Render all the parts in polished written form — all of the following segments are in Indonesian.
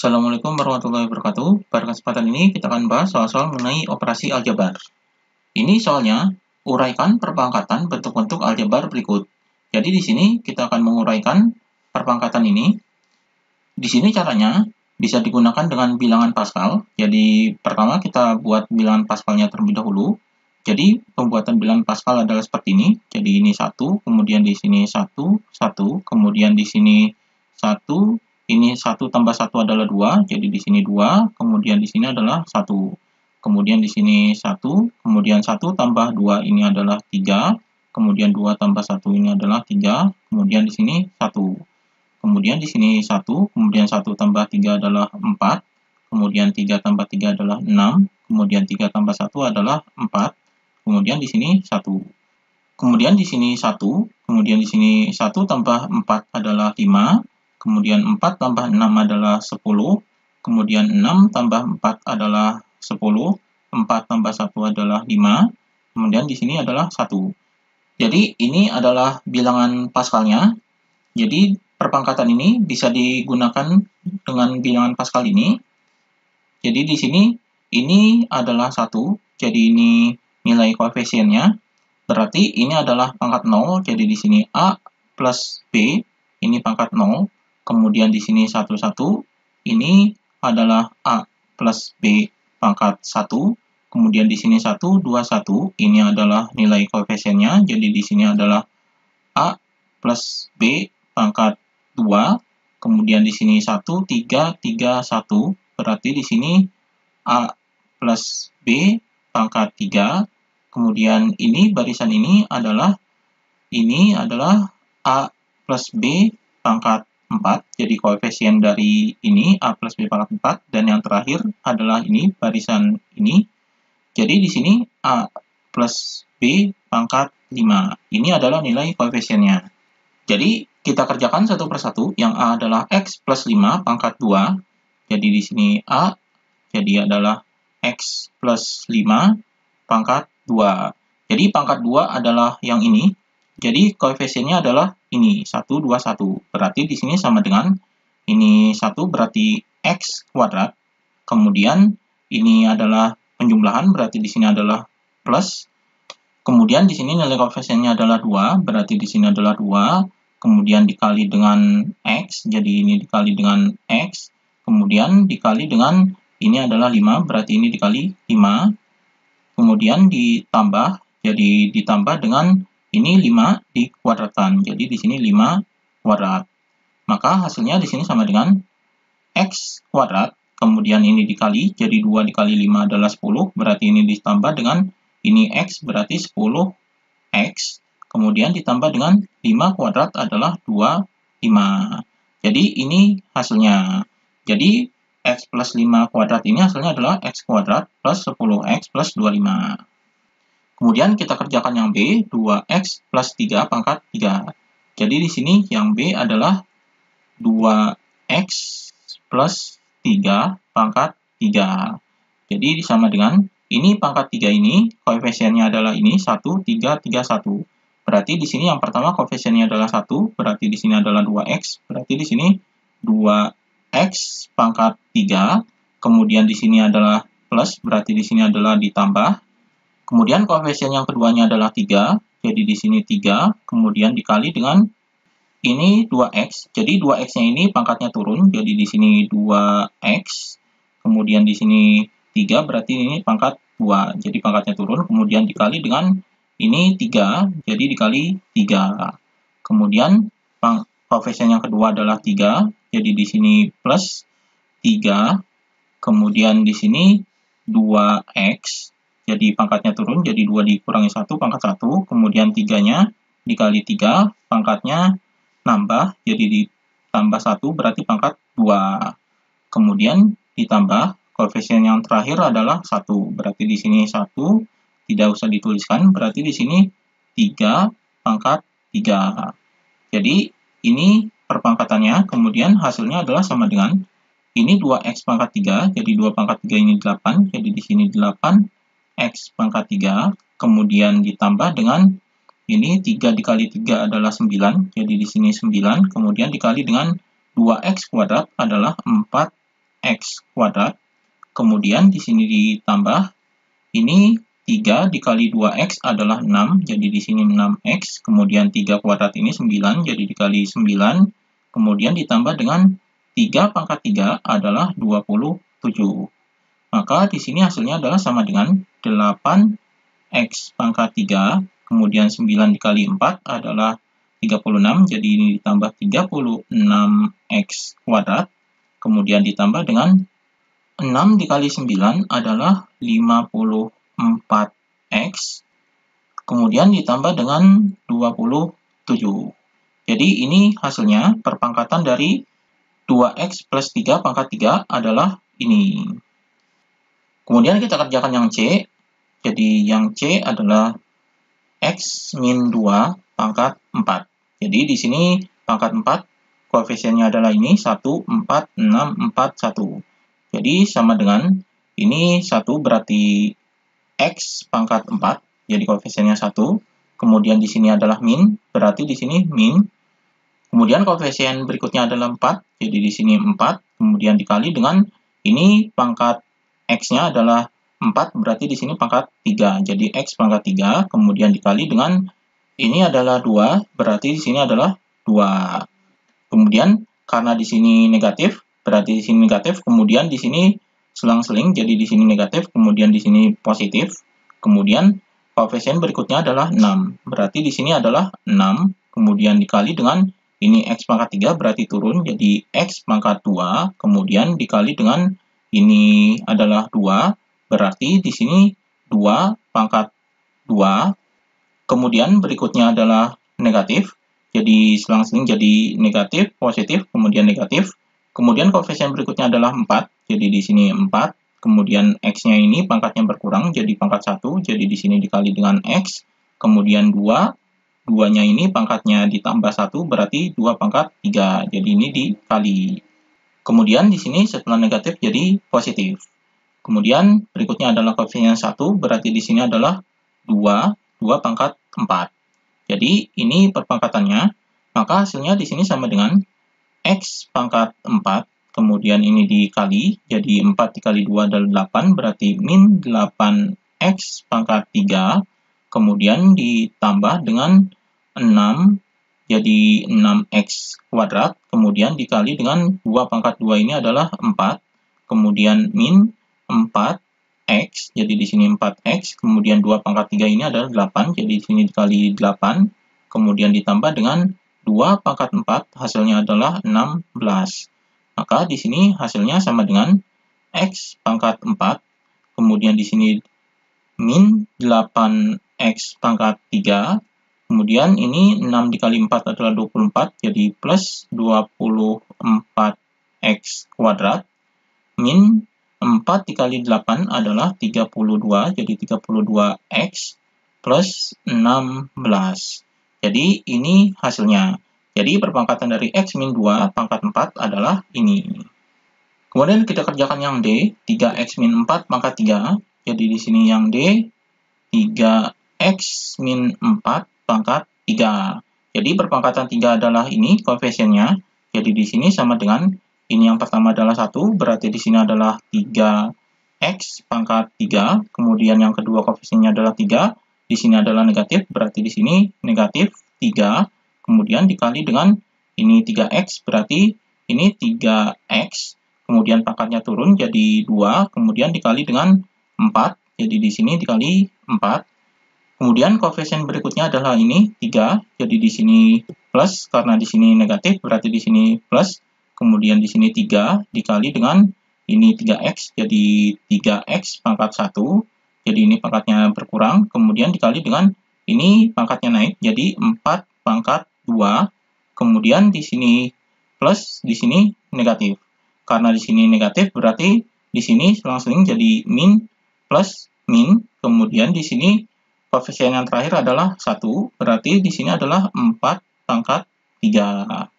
Assalamualaikum warahmatullahi wabarakatuh. Pada kesempatan ini kita akan bahas soal-soal mengenai operasi aljabar. Ini soalnya, uraikan perpangkatan bentuk-bentuk aljabar berikut. Jadi di sini kita akan menguraikan perpangkatan ini. Di sini caranya bisa digunakan dengan bilangan Pascal. Jadi pertama kita buat bilangan Pascalnya terlebih dahulu. Jadi pembuatan bilangan Pascal adalah seperti ini. Jadi ini 1, kemudian di sini 1, 1, kemudian di sini 1, ini 1 tambah 1 adalah 2, jadi di sini 2, kemudian di sini adalah 1. Kemudian di sini 1, kemudian 1 tambah 2 ini adalah 3, kemudian 2 tambah 1 ini adalah 3, kemudian di sini 1. Kemudian di sini 1, kemudian 1 tambah 3 adalah 4, kemudian 3 tambah 3 adalah 6, kemudian 3 tambah 1 adalah 4, kemudian di sini 1. Kemudian di sini 1, kemudian di sini 1 tambah 4 adalah 5, kemudian 4 tambah 6 adalah 10, kemudian 6 tambah 4 adalah 10, 4 tambah 1 adalah 5, kemudian di sini adalah 1. Jadi ini adalah bilangan Pascalnya. Jadi perpangkatan ini bisa digunakan dengan bilangan Pascal ini. Jadi di sini ini adalah 1, jadi ini nilai koefisiennya. Berarti ini adalah pangkat 0, jadi di sini A plus B, ini pangkat 0. Kemudian di sini 1, 1, ini adalah A plus B pangkat 1. Kemudian di sini 1, 2, 1, ini adalah nilai koefisiennya, jadi di sini adalah A plus B pangkat 2. Kemudian di sini 1, 3, 3, 1, berarti di sini A plus B pangkat 3. Kemudian ini barisan ini adalah A plus B pangkat 4. Jadi koefisien dari ini A plus B pangkat 4. Dan yang terakhir adalah ini barisan ini. Jadi di sini A plus B pangkat 5. Ini adalah nilai koefisiennya. Jadi kita kerjakan satu persatu. Yang A adalah X plus 5 pangkat 2. Jadi di sini A jadi adalah X plus 5 pangkat 2. Jadi pangkat 2 adalah yang ini. Jadi koefisiennya adalah ini, 1, 2, 1. Berarti di sini sama dengan ini 1 berarti X kuadrat. Kemudian ini adalah penjumlahan, berarti di sini adalah plus. Kemudian di sini nilai koefisiennya adalah 2, berarti di sini adalah 2. Kemudian dikali dengan X, jadi ini dikali dengan X. Kemudian dikali dengan ini adalah 5, berarti ini dikali 5. Kemudian ditambah, jadi ditambah dengan ini 5 dikuadratkan. Jadi di sini 5 kuadrat. Maka hasilnya di sini sama dengan X kuadrat. Kemudian ini dikali, jadi 2 dikali 5 adalah 10. Berarti ini ditambah dengan ini X, berarti 10X. Kemudian ditambah dengan 5 kuadrat adalah 25. Jadi ini hasilnya. Jadi X plus 5 kuadrat ini hasilnya adalah X kuadrat plus 10X plus 25. Kemudian kita kerjakan yang B, 2X plus 3 pangkat 3. Jadi di sini yang B adalah 2X plus 3 pangkat 3. Jadi sama dengan ini pangkat 3 ini, koefisiennya adalah ini 1, 3, 3, 1. Berarti di sini yang pertama koefisiennya adalah 1, berarti di sini adalah 2X, berarti di sini 2X pangkat 3, kemudian di sini adalah plus, berarti di sini adalah ditambah. Kemudian koefisien yang keduanya adalah 3, jadi di sini 3, kemudian dikali dengan ini 2X. Jadi 2X-nya ini pangkatnya turun, jadi di sini 2X, kemudian di sini 3, berarti ini pangkat 2, jadi pangkatnya turun, kemudian dikali dengan ini 3, jadi dikali 3. Kemudian koefisien yang kedua adalah 3, jadi di sini plus 3, kemudian di sini 2X, jadi pangkatnya turun, jadi 2 dikurangi 1, pangkat 1, kemudian 3-nya dikali 3, pangkatnya nambah, jadi ditambah 1, berarti pangkat 2. Kemudian ditambah, koefisien yang terakhir adalah 1, berarti di sini 1, tidak usah dituliskan, berarti di sini 3 pangkat 3. Jadi ini perpangkatannya, kemudian hasilnya adalah sama dengan ini 2X pangkat 3, jadi 2 pangkat 3 ini 8, jadi di sini 8X pangkat 3, kemudian ditambah dengan ini 3 dikali 3 adalah 9, jadi di sini 9, kemudian dikali dengan 2X kuadrat adalah 4 X kuadrat. Kemudian di sini ditambah, ini 3 dikali 2X adalah 6, jadi di sini 6X, kemudian 3 kuadrat ini 9, jadi dikali 9, kemudian ditambah dengan 3 pangkat 3 adalah 27. Maka di sini hasilnya adalah sama dengan 8X pangkat 3, kemudian 9 dikali 4 adalah 36, jadi ini ditambah 36X kuadrat, kemudian ditambah dengan 6 dikali 9 adalah 54X, kemudian ditambah dengan 27. Jadi ini hasilnya perpangkatan dari 2X plus 3 pangkat 3 adalah ini. Kemudian kita kerjakan yang C. Jadi yang C adalah X min 2 pangkat 4. Jadi di sini pangkat 4 koefisiennya adalah ini 1, 4, 6, 4, 1. Jadi sama dengan ini 1 berarti X pangkat 4, jadi koefisiennya 1. Kemudian di sini adalah min, berarti di sini min. Kemudian koefisien berikutnya adalah 4, jadi di sini 4. Kemudian dikali dengan ini pangkat X-nya adalah 4, berarti di sini pangkat 3. Jadi X pangkat 3, kemudian dikali dengan ini adalah 2, berarti di sini adalah 2. Kemudian karena di sini negatif, berarti di sini negatif, kemudian di sini selang-seling, jadi di sini negatif, kemudian di sini positif. Kemudian koefisien berikutnya adalah 6, berarti di sini adalah 6, kemudian dikali dengan ini X pangkat 3, berarti turun, jadi X pangkat 2, kemudian dikali dengan ini adalah 2, berarti di sini 2 pangkat 2, kemudian berikutnya adalah negatif, jadi selang-seling jadi negatif, positif, kemudian negatif. Kemudian koefisien berikutnya adalah 4, jadi di sini 4. Kemudian X-nya ini pangkatnya berkurang, jadi pangkat 1, jadi di sini dikali dengan X. Kemudian 2, 2-nya ini pangkatnya ditambah 1, berarti 2 pangkat 3, jadi ini dikali. Kemudian di sini setelah negatif jadi positif. Kemudian berikutnya adalah koefisien 1, berarti di sini adalah 2 pangkat 4. Jadi ini perpangkatannya, maka hasilnya di sini sama dengan X pangkat 4, kemudian ini dikali, jadi 4 dikali 2 adalah 8, berarti min 8X pangkat 3, kemudian ditambah dengan 6, jadi 6X kuadrat, kemudian dikali dengan 2 pangkat 2 ini adalah 4, kemudian min 4X, jadi di sini 4X, kemudian 2 pangkat 3 ini adalah 8, jadi di sini dikali 8, kemudian ditambah dengan 2 pangkat 4, hasilnya adalah 16. Maka di sini hasilnya sama dengan X pangkat 4, kemudian di sini min 8X pangkat 3, kemudian ini 6 dikali 4 adalah 24, jadi plus 24X kuadrat, min 4 dikali 8 adalah 32, jadi 32X plus 16. Jadi ini hasilnya. Jadi perpangkatan dari X min 2 pangkat 4 adalah ini. Kemudian kita kerjakan yang D, 3X min 4 pangkat 3. Jadi di sini yang D, 3X min 4 pangkat 3. Jadi perpangkatan 3 adalah ini koefisiennya. Jadi di sini sama dengan ini yang pertama adalah 1, berarti di sini adalah 3X pangkat 3. Kemudian yang kedua koefisiennya adalah 3. Di sini adalah negatif, berarti di sini negatif 3. Kemudian dikali dengan ini 3X, berarti ini 3X. Kemudian pangkatnya turun jadi 2. Kemudian dikali dengan 4. Jadi di sini dikali 4. Kemudian koefisien berikutnya adalah ini 3. Jadi di sini plus, karena di sini negatif, berarti di sini plus. Kemudian di sini 3 dikali dengan ini 3X, jadi 3X pangkat 1, jadi ini pangkatnya berkurang, kemudian dikali dengan ini pangkatnya naik, jadi 4 pangkat 2, kemudian di sini plus, di sini negatif. Karena di sini negatif, berarti di sini selang-seling jadi min plus min, kemudian di sini koefisien yang terakhir adalah 1, berarti di sini adalah 4 pangkat 3.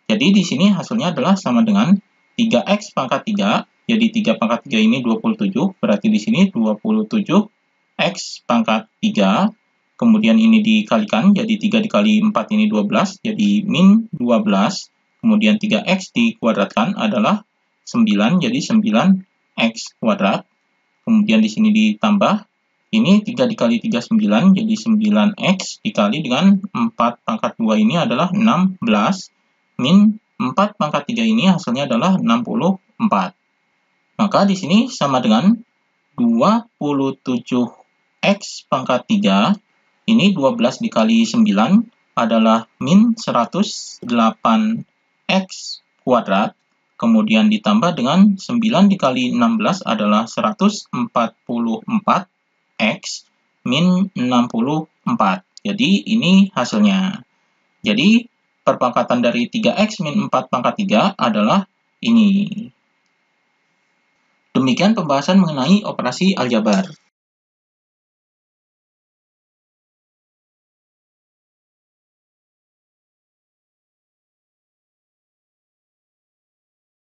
Jadi di sini hasilnya adalah sama dengan 3X pangkat 3, jadi 3 pangkat 3 ini 27, berarti di sini 27X pangkat 3, kemudian ini dikalikan, jadi 3 dikali 4 ini 12, jadi min 12, kemudian 3X dikuadratkan adalah 9, jadi 9x kuadrat. Kemudian di sini ditambah, ini 3 dikali 3, 9, jadi 9x dikali dengan 4 pangkat 2 ini adalah 16, min 4 pangkat 3 ini hasilnya adalah 64. Maka di sini sama dengan 27x pangkat 3, ini 12 dikali 9 adalah min 108x kuadrat, kemudian ditambah dengan 9 dikali 16 adalah 144x min 64. Jadi ini hasilnya. Jadi perpangkatan dari 3x min 4 pangkat 3 adalah ini. Demikian pembahasan mengenai operasi aljabar.